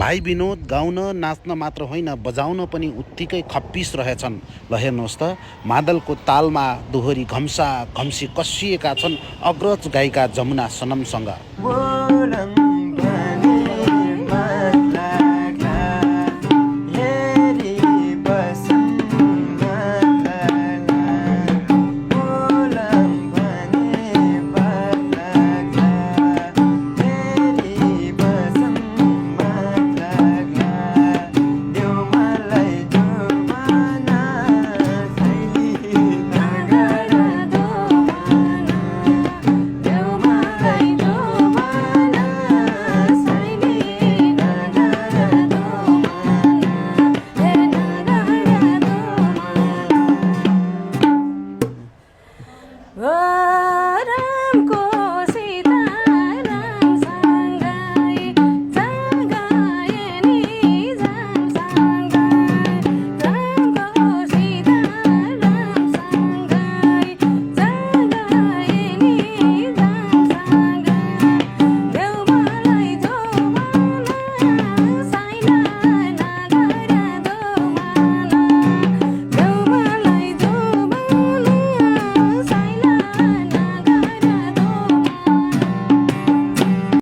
भाइ विनोद गाउन नाच्न मात्र होइन बजाउन पनि उत्तिकै खप्पिस रहेछन्। ल हेर्नुहोस् त, मादलको तालमा दोहोरी घम्सा घम्सी कसिएका छन् अग्रज गायिका जमुना सनमसँग।